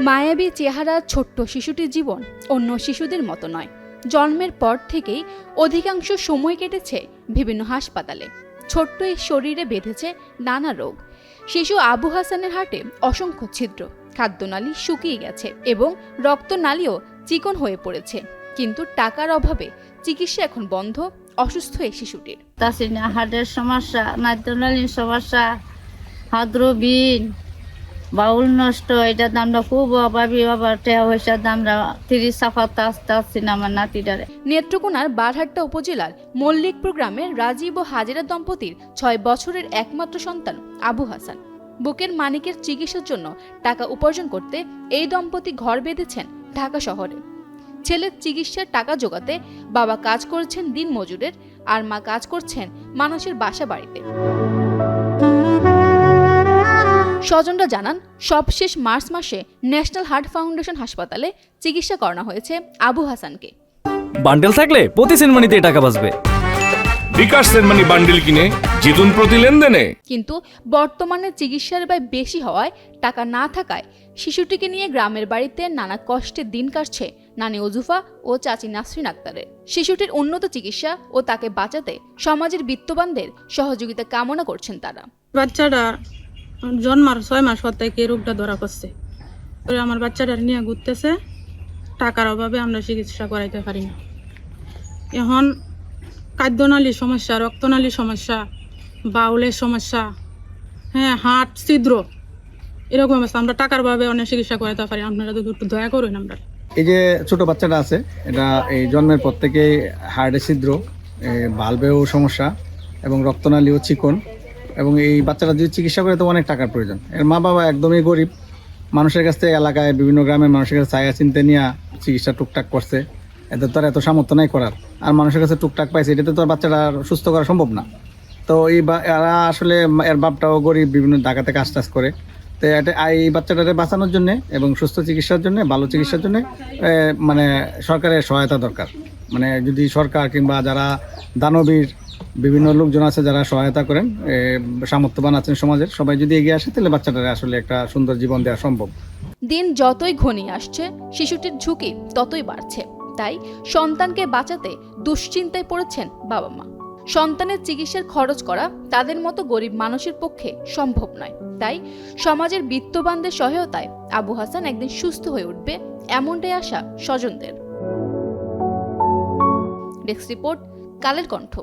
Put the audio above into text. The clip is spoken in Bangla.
মায়াবী চেহারা ছোট্ট শিশুটির জীবন অন্য শিশুদের মতো নয়। জন্মের পর থেকেই অধিকাংশ সময় কেটেছে বিভিন্ন হাসপাতালে। ছোট্ট এই শরীরে বেঁধেছে নানা রোগ। শিশু আবু হাসানের হার্টে অসংখ্য ছিদ্র, খাদ্যনালী শুকিয়ে গেছে এবং রক্তনালীও চিকন হয়ে পড়েছে। কিন্তু টাকার অভাবে চিকিৎসা এখন বন্ধ অসুস্থ এই শিশুটির। হার্টের সমস্যা, নাদ্যনালীর সমস্যা, হাদ্রবিন, বাউল নষ্ট, এটার দামটা খুব অভাবী। আবার টেয়া পয়সার দামটা 30 সাফাতে আসতে আসছি না আমার নাতিটারে। নেত্রকোনার বারহাট্টা উপজেলার মল্লিকপুর গ্রামের রাজীব ও হাজেরা দম্পতির 6 বছরের একমাত্র সন্তান আবু হাসান। বুকের মানিকের চিকিৎসার জন্য টাকা উপার্জন করতে এই দম্পতি ঘর বেঁধেছেন ঢাকা শহরে। ছেলের চিকিৎসার টাকা জোগাতে বাবা কাজ করছেন দিন মজুরের, আর মা কাজ করছেন মানুষের বাসা বাড়িতে। স্বজনরা জানান, সবশেষ মার্চ মাসে ন্যাশনাল হার্ট ফাউন্ডেশন হাসপাতালে চিকিৎসা করানো হয়েছে আবু হাসানকে। বান্ডেল থাকলে প্রতি সেনমানিতে টাকা বাঁচবে। বিকাশ সেনমানি বান্ডেল কিনে জিতুন প্রতি লেনদেনে। কিন্তু বর্তমানে চিকিৎসার ব্যয় বেশি হওয়ায় টাকা না থাকায় শিশুটিকে নিয়ে গ্রামের বাড়িতে নানা কষ্টে দিন কাটছে নানি ওজুফা ও চাচি নাসরিন আক্তারের। শিশুটির উন্নত চিকিৎসা ও তাকে বাঁচাতে সমাজের বিত্তবানদের সহযোগিতা কামনা করছেন তারা। বাচ্চাটা জন্মার 6 মাস পর থেকে রোগটা ধরা পড়ছে। আমার বাচ্চাটা নিয়ে ঘুরতেছে, টাকার অভাবে আমরা চিকিৎসা করাইতে পারি না। এখন খাদ্যনালীর সমস্যা, রক্তনালীর সমস্যা, বাউলের সমস্যা, হার্ট ছিদ্র, এরকম আছে। আমরা টাকার অভাবে অনেক চিকিৎসা করাইতে পারি। আপনারা তো একটু দয়া করুন। আমরা এই যে ছোট বাচ্চাটা আছে, এটা এই জন্মের পর থেকে হার্টে ছিদ্র, ভালভেও সমস্যা এবং রক্তনালীও চিকন, এবং এই বাচ্চাটা যদি চিকিৎসা করে তো অনেক টাকার প্রয়োজন। এর মা বাবা একদমই গরিব, মানুষের কাছ থেকে এলাকায় বিভিন্ন গ্রামের মানুষের কাছে চায়া চিনতে নিয়ে চিকিৎসা টুকটাক করছে। এদের তো আর এত সামর্থ্য নাই করার, আর মানুষের কাছে টুকটাক পাইছে, এটাতে তো আর বাচ্চাটা সুস্থ করা সম্ভব না। তো এরা আসলে এর বাপটাও গরিব, বিভিন্ন ঢাকাতে কাজ টাজ করে। তো এই বাচ্চাটাকে বাঁচানোর জন্য এবং সুস্থ চিকিৎসার জন্য, ভালো চিকিৎসার জন্য মানে সরকারের সহায়তা দরকার। মানে যদি সরকার কিংবা যারা দানবীর বিভিন্ন লোকজন আছে যারা সহায়তা করেন, সামর্থ্যবান আছেন সমাজের, সবাই যদি এগিয়ে আসে তাহলে বাচ্চাটারে আসলে একটা সুন্দর জীবন দেওয়া সম্ভব। দিন যতই ঘনিয়ে আসছে শিশুটির ঝুঁকি ততই বাড়ছে। তাই সন্তানকে বাঁচাতে দুশ্চিন্তায় পড়েছেন বাবা মা। সন্তানের চিকিৎসার খরচ করা তাদের মতো গরিব মানুষের পক্ষে সম্ভব নয়। তাই সমাজের বিত্তবানদের সহায়তায় আবু হাসান একদিন সুস্থ হয়ে উঠবে, এমনটাই আশা স্বজনদের। Desk report, Kaler Kantho.